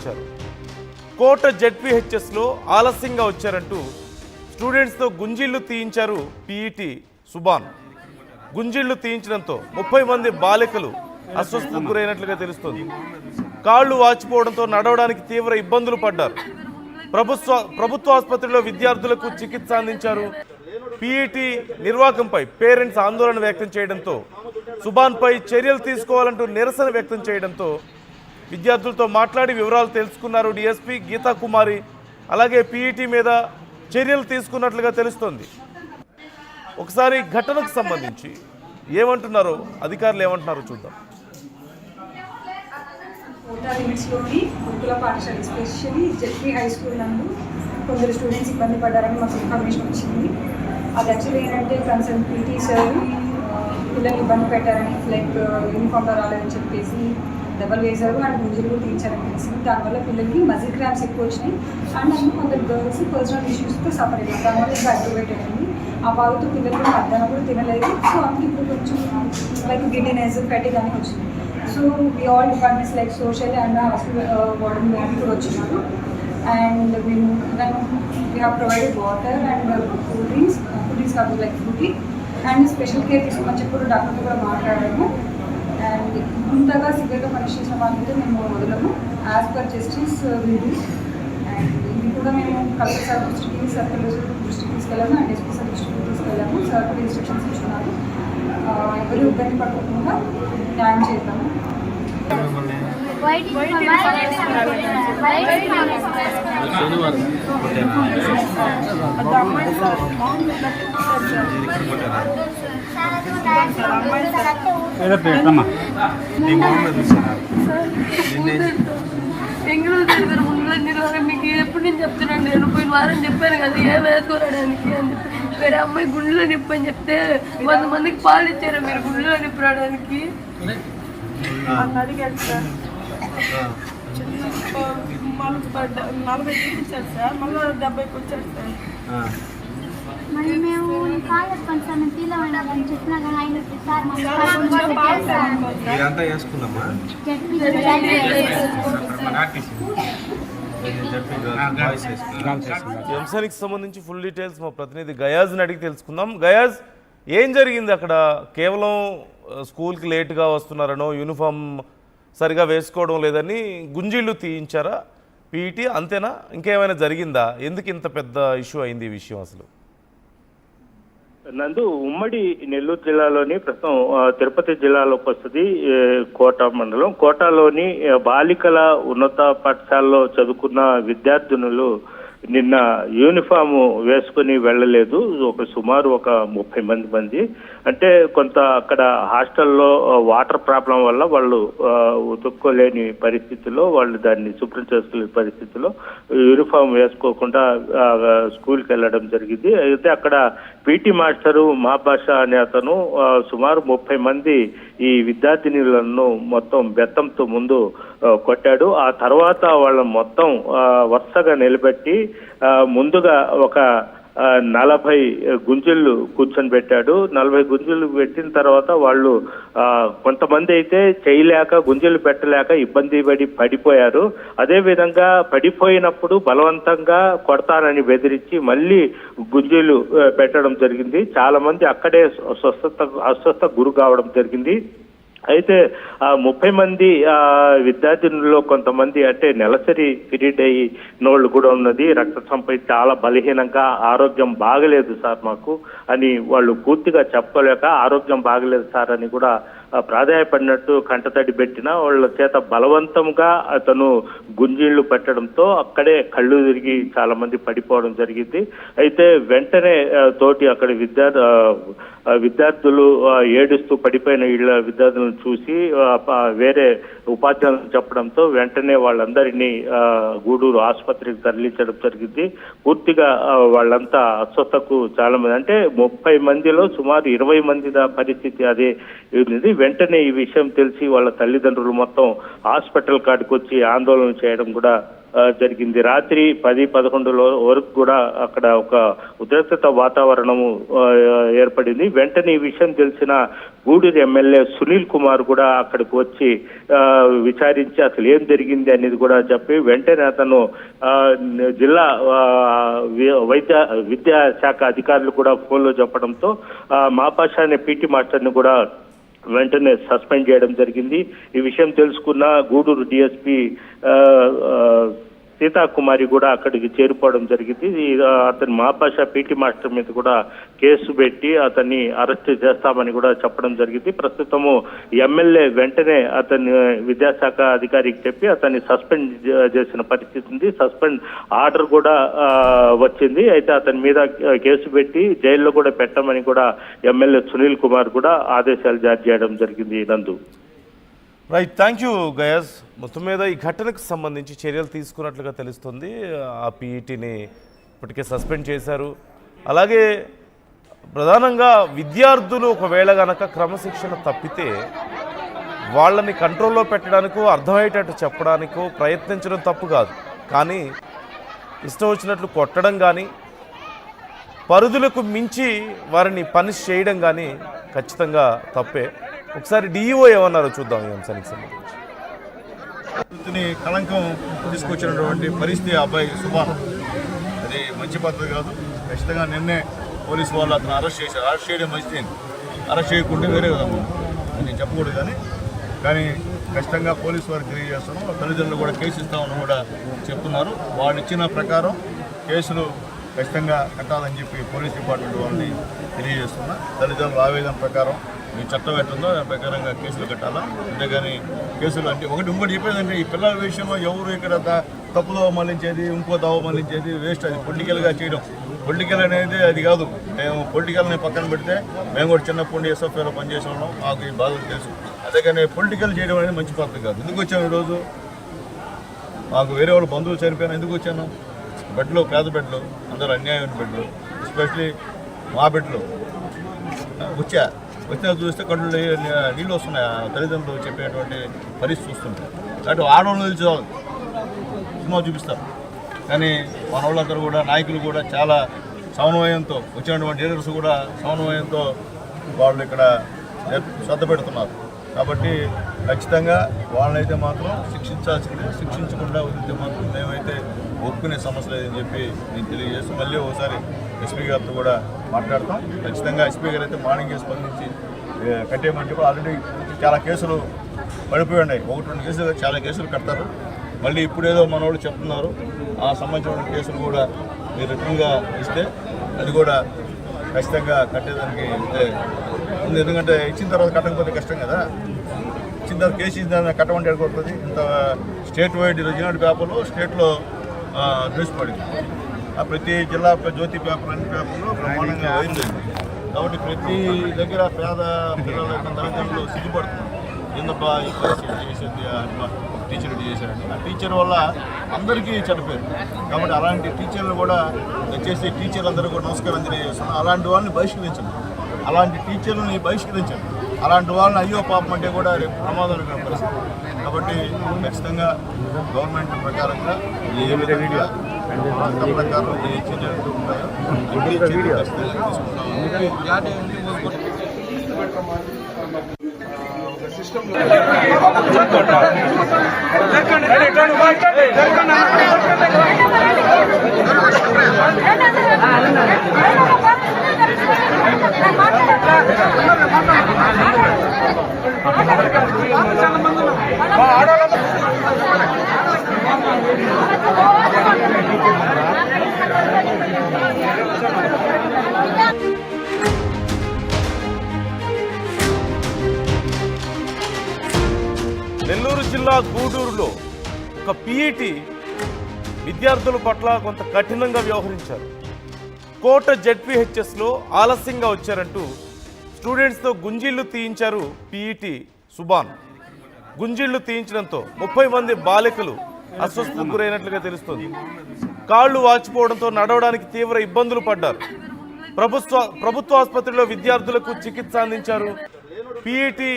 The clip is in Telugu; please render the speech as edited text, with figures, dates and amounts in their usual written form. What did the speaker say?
నిర్వహించారు. కోట జెడ్పీహెచ్ఎస్లో ఆలస్యంగా వచ్చారంటూ స్టూడెంట్స్తో గుంజీళ్లు తీయించారు పీఈటీ సుబాన్. గుంజీళ్లు తీయించడంతో 30 మంది బాలికలు అస్వస్థతకు గురైనట్లుగా తెలుస్తోంది. కాళ్లు వాచిపోవడంతో నడవడానికి తీవ్ర ఇబ్బందులు పడ్డారు. ప్రభుత్వ ఆసుపత్రిలో విద్యార్థులకు చికిత్స అందించారు. పీఈటీ నిర్వాహకంపై పేరెంట్స్ ఆందోళన వ్యక్తం చేయడంతో, సుబాన్పై చర్యలు తీసుకోవాలంటూ నిరసన వ్యక్తం చేయడంతో విద్యార్థులతో మాట్లాడి వివరాలు తెలుసుకున్నారు డిఎస్పీ గీతా కుమారి. అలాగే పీఈటీ మీద చర్యలు తీసుకున్నట్లుగా తెలుస్తోంది. ఒకసారి ఘటనకు సంబంధించి ఏమంటున్నారో అధికారులు ఏమంటున్నారో చూద్దాం. కోటా లిమిట్స్లోని గురుకుల పాఠశాల ఎస్పెషల్లీ జెడ్పీ హై స్కూల్ నందు కొందరు స్టూడెంట్స్ ఇబ్బంది పడ్డారని మాకు ఇన్ఫర్మేషన్ వచ్చింది. అది యాక్చువల్లీ ఏంటంటే కన్సర్న్ పీటీ సార్ పిల్లలు ఇబ్బంది పెట్టారని, లైక్ యూనిఫామ్లో రాలేదని చెప్పేసి దెబ్బలు వేశారు అండ్ గుంజులు తీయించారని తెలిసింది. దానివల్ల పిల్లలకి మజిల్ క్రాంప్స్ ఎక్కువ వచ్చినాయి అండ్ అందుకు కొందరు గర్ల్స్ పర్సనల్ ఇష్యూస్తో సఫర్ అయ్యారు. దానివల్ల ఇంకా యాక్టివేట్ అయింది. ఆ బాధతో పిల్లలు మధ్యాహ్నం కూడా తినలేదు. సో అందుకు ఇప్పుడు కొంచెం లైక్ గిడ్డినెస్ ఫెటిగ్ అని వచ్చింది. So we all departments like social and hospital warden కూడా వచ్చినారు. And we have provided water and cool drinks కాదు like Frooti and special care తీసుకోమని చెప్పి డాక్టర్తో కూడా మాట్లాడాము. అండ్ ఇంతగా సివియర్గా పనిష్ చేసిన వాళ్ళతో మేము వదలము. యాజ్ పర్ జస్టిస్ వీడు. అండ్ ఇది కూడా మేము కలెక్టర్ సార్ దృష్టికి, సర్కిల్ దృష్టికి తీసుకెళ్ళాము అండ్ ఎస్పీ సార్ దృష్టికి తీసుకెళ్ళాము. సార్ కూడా ఇన్స్ట్రక్షన్స్ ఇస్తున్నారు. ఎవరు ఇబ్బంది పడకుండా న్యాయం చేద్దాము. ఎంగిల్ తెలిపారు ముందులో నిర్వహణ మీకు ఎప్పుడు నేను చెప్తున్నాను. నేను పోయిన వారం చెప్పాను కదా ఏం వేసుకోవడానికి అని చెప్పి. వేరే అమ్మాయి గుండెలో నిప్పు అని చెప్తే 100 మందికి పాలు ఇచ్చారు. మీరు గుండెలో నిప్పు రావడానికి అడిగారు సార్. 40 చూపించారు సార్, మళ్ళీ 70కి వచ్చారు సార్. మరి మేము కాలేజ్ కొంచెం తీలమని చెప్పినా కానీ ఆయన సార్ మీరంతా వేసుకున్నామా? ఈ అంశానికి సంబంధించి ఫుల్ డీటెయిల్స్ మా ప్రతినిధి గయాజ్ని అడిగి తెలుసుకుందాం. గయాజ్, ఏం జరిగింది అక్కడ? కేవలం స్కూల్కి లేట్గా వస్తున్నారనో, యూనిఫామ్ సరిగా వేసుకోవడం లేదని గుంజీళ్లు తీయించారా పీఈటీ, అంతేనా? ఇంకేమైనా జరిగిందా? ఎందుకు ఇంత పెద్ద ఇష్యూ అయింది ఈ విషయం అసలు? నందు ఉమ్మడి నెల్లూరు జిల్లాలోని ప్రస్తుతం తిరుపతి జిల్లాలోకి వస్తుంది కోట మండలం. కోటలోని బాలికల ఉన్నత పాఠశాలలో చదువుకున్న విద్యార్థినులు నిన్న యూనిఫామ్ వేసుకుని వెళ్ళలేదు. సుమారు ఒక 30 మంది. అంటే కొంత అక్కడ హాస్టల్లో వాటర్ ప్రాబ్లం వల్ల వాళ్ళు ఉతుక్కోలేని పరిస్థితిలో, వాళ్ళు దాన్ని శుభ్రం చేసుకోలేని పరిస్థితిలో యూనిఫామ్ వేసుకోకుండా స్కూల్కి వెళ్ళడం జరిగింది. అయితే అక్కడ పీటీ మాస్టరు మహాభాష అనే అతను సుమారు 30 మంది ఈ విద్యార్థినులను మొత్తం బెత్తంతో ముందు కొట్టాడు. ఆ తర్వాత వాళ్ళని మొత్తం వరుసగా నిలబెట్టి ముందుగా ఒక 40 గుంజులు కూర్చొని పెట్టాడు. 40 గుంజులు పెట్టిన తర్వాత వాళ్ళు కొంతమంది అయితే చేయలేక, గుంజులు పెట్టలేక ఇబ్బంది పడిపోయారు. అదేవిధంగా పడిపోయినప్పుడు బలవంతంగా కొడతానని బెదిరించి మళ్ళీ గుంజులు పెట్టడం జరిగింది. చాలా మంది అక్కడే అస్వస్థ గురి కావడం జరిగింది. అయితే 30 మంది విద్యార్థినుల్లో కొంతమంది అంటే నెలసరి పీరియడ్ అయినోళ్ళు కూడా ఉన్నది. రక్తస్రావంపై చాలా బలహీనంగా, ఆరోగ్యం బాగలేదు సార్ మాకు అని వాళ్ళు పూర్తిగా చెప్పుకోలేక, ఆరోగ్యం బాగలేదు సార్ అని కూడా ప్రాధాయపడినట్టు కంటతడి పెట్టిన వాళ్ళ చేత బలవంతంగా అతను గుంజీళ్లు పెట్టడంతో అక్కడే కళ్ళు తిరిగి చాలా మంది పడిపోవడం జరిగింది. అయితే వెంటనే తోటి అక్కడ విద్యార్థులు ఏడుస్తూ పడిపోయిన వీళ్ళ విద్యార్థులను చూసి వేరే ఉపాధ్యాయులు చెప్పడంతో వెంటనే వాళ్ళందరినీ గూడూరు ఆసుపత్రికి తరలించడం జరిగింది. పూర్తిగా వాళ్ళంతా అస్వస్థకు చాలా మంది, అంటే 30 మందిలో సుమారు 20 మంది పరిస్థితి అదే ఉంది. వెంటనే ఈ విషయం తెలిసి వాళ్ళ తల్లిదండ్రులు మొత్తం హాస్పిటల్ కాడికి వచ్చి ఆందోళన చేయడం కూడా జరిగింది. రాత్రి 10-11 వరకు కూడా అక్కడ ఒక ఉద్రిక్తత వాతావరణము ఏర్పడింది. వెంటనే ఈ విషయం తెలిసిన గూడూరు ఎమ్మెల్యే సునీల్ కుమార్ కూడా అక్కడికి వచ్చి విచారించి అసలు ఏం జరిగింది అనేది కూడా చెప్పి వెంటనే అతను జిల్లా విద్యాశాఖ అధికారులు కూడా ఫోన్లో చెప్పడంతో మాపాషా అనే పీటీ మాస్టర్ని కూడా వెంటనే సస్పెండ్ చేయడం జరిగింది. ఈ విషయం తెలుసుకున్న గూడూరు డిఎస్పీ సీతాకుమారి కూడా అక్కడికి చేరిపోవడం జరిగింది. అతని మాపాషా పీటీ మాస్టర్ మీద కూడా కేసు పెట్టి అతన్ని అరెస్ట్ చేస్తామని కూడా చెప్పడం జరిగింది. ప్రస్తుతము ఎమ్మెల్యే వెంటనే అతన్ని విద్యాశాఖ అధికారికి చెప్పి అతన్ని సస్పెండ్ చేసిన పరిస్థితి ఉంది. సస్పెండ్ ఆర్డర్ కూడా వచ్చింది. అయితే అతని మీద కేసు పెట్టి జైల్లో కూడా పెట్టమని కూడా ఎమ్మెల్యే సునీల్ కుమార్ కూడా ఆదేశాలు జారీ చేయడం జరిగింది. నందు. Right, thank you guys. మొత్తం మీద ఈ ఘటనకు సంబంధించి చర్యలు తీసుకున్నట్లుగా తెలుస్తుంది. ఆ పీఈటీని ఇప్పటికే సస్పెండ్ చేశారు. అలాగే ప్రధానంగా విద్యార్థులు ఒకవేళ గనక క్రమశిక్షణ తప్పితే వాళ్ళని కంట్రోల్లో పెట్టడానికో అర్థమయ్యేటట్టు చెప్పడానికో ప్రయత్నించడం తప్పు కాదు. కానీ ఇష్టం వచ్చినట్లు కొట్టడం కానీ పరిధులకు మించి వారిని పనిష్ చేయడం కానీ ఖచ్చితంగా తప్పే. ఒకసారి డిఈఓ ఏమన్నారో చూద్దాం ఈ అంశానికి సంబంధించి. కళంకం తీసుకొచ్చినటువంటి పరిస్థితి అబ్బాయి సుభాన్, అది మంచి పద్ధతి కాదు. ఖచ్చితంగా నిన్నే పోలీసు వాళ్ళు అతను అరెస్ట్ చేశారు. అరెస్ట్ చేయడం మంచిది, అరెస్ట్ చేయకుంటే వేరే విధంగా నేను చెప్పకూడదు. కానీ ఖచ్చితంగా పోలీసు వారికి తెలియజేస్తున్నాం. తల్లిదండ్రులు కూడా కేసు ఇస్తామని కూడా చెప్తున్నారు. వాళ్ళు ఇచ్చిన ప్రకారం కేసులు ఖచ్చితంగా కట్టాలని చెప్పి పోలీస్ డిపార్ట్మెంట్ వాళ్ళని తెలియజేస్తున్నా. తల్లిదండ్రుల ఆవేదన ప్రకారం మీ చట్టం ఎట్టుందో దాని ప్రకారంగా కేసులు కట్టాలా. అంతేగాని కేసులు అంటే ఇంకోటి చెప్పేదంటే ఈ పిల్లల విషయంలో ఎవరు ఇక్కడ తప్పుదో మళ్లించేది, ఇంకో దావ మళ్లించేది వేస్ట్. అది పొలిటికల్గా చేయడం. పొలిటికల్ అనేది అది కాదు. మేము పొలిటికల్ని పక్కన పెడితే మేము కూడా చిన్నప్పుడు ఎస్ఎఫ్ఐలో పనిచేసేవాళ్ళం, మాకు ఈ బాధలు తెలుసు. అంతేగాని పొలిటికల్ చేయడం అనేది మంచి పద్ధతి కాదు. ఎందుకు వచ్చాము ఈరోజు? మాకు వేరే వాళ్ళు బంధువులు చనిపోయినా ఎందుకు వచ్చాను? బెడ్లు, పేద బెడ్లు, అందరూ అన్యాయమైన బెడ్లు, ఎస్పెషలీ మా బెడ్లు వచ్చినా చూస్తే కళ్ళు నీళ్ళు వస్తున్నాయి. తల్లిదండ్రులు చెప్పేటువంటి పరిస్థితి చూస్తుంటారు. కాబట్టి ఆడవాళ్ళు నిలిచి సినిమా చూపిస్తారు. కానీ మన వాళ్ళందరూ కూడా నాయకులు కూడా చాలా సమన్వయంతో, వచ్చినటువంటి లీడర్స్ కూడా సమన్వయంతో వాళ్ళు ఇక్కడ శ్రద్ధ పెడుతున్నారు. కాబట్టి ఖచ్చితంగా వాళ్ళనైతే మాత్రం శిక్షించాల్సిందే. శిక్షించకుండా వదిలితే మాత్రం మేమైతే ఒప్పుకునే సమస్య లేదని చెప్పి నేను తెలియజేస్తూ మళ్ళీ ఒకసారి ఎస్పీ గారితో కూడా మాట్లాడతాం. ఖచ్చితంగా ఎస్పీ గారు అయితే మార్నింగే స్పందించి కట్టేయమని చెప్పి ఆల్రెడీ చాలా కేసులు పడిపోయి ఉన్నాయి. 1-2 కేసులు చాలా కేసులు కడతారు. మళ్ళీ ఇప్పుడేదో మన వాళ్ళు చెప్తున్నారు. ఆ సంబంధించిన కేసులు కూడా మీరు రిటర్న్గా ఇస్తే అది కూడా ఖచ్చితంగా కట్టేదానికి ఉంది. ఎందుకంటే ఇచ్చిన తర్వాత కట్టకపోతే కష్టం కదా. ఇచ్చిన తర్వాత కేసు ఇచ్చిన కట్టమంటే ఎక్కడికొస్తుంది. ఇంత స్టేట్ వైడ్ రిజినల్ పేపర్లో స్టేట్లో న్యూస్ పడింది. ప్రతి జిల్లా జ్యోతి పేపర్ అన్ని పేపర్లో ప్రమాణంగా అయింది. కాబట్టి ప్రతి దగ్గర పేద పిల్లల యొక్క తల్లిదండ్రులు సిగ్గుపడుతున్నారు. ఏందబ్బా ఈ పరిస్థితి చేసేది, టీచర్ చేశారని. ఆ టీచర్ వల్ల అందరికీ చెడిపోయారు. కాబట్టి అలాంటి టీచర్లు కూడా దయచేసి టీచర్లందరూ కూడా నమస్కారం తెలియజేస్తున్నాను. అలాంటి వాళ్ళని బహిష్కరించండి. అలాంటి టీచర్లని బహిష్కరించండి. అలాంటి వాళ్ళని అయ్యో పాపం అంటే కూడా రేపు ప్రమాదకరమైన పరిస్థితి. కాబట్టి ఖచ్చితంగా గవర్నమెంట్ ప్రకారంగా ఏ విధంగా ప్రకారం ఏ చర్యలు ఉంటాయో అన్ని చర్యలు ఖచ్చితంగా నెల్లూరు జిల్లా గూడూరులో ఒక పీఈటీ విద్యార్థుల పట్ల కొంత కఠినంగా వ్యవహరించారు. కోట జెడ్పీహెచ్ఎస్లో ఆలస్యంగా వచ్చారంటూ స్టూడెంట్స్తో గుంజీళ్లు తీయించారు పీఈటీ సుభాన్. గుంజీళ్లు తీయించడంతో 30 మంది బాలికలు అస్వస్థతకు గురైనట్లుగా తెలుస్తోంది. కాళ్లు వాచిపోవడంతో నడవడానికి తీవ్ర ఇబ్బందులు పడ్డారు. ప్రభుత్వ ఆసుపత్రిలో విద్యార్థులకు చికిత్స అందించారు. పీఈటీ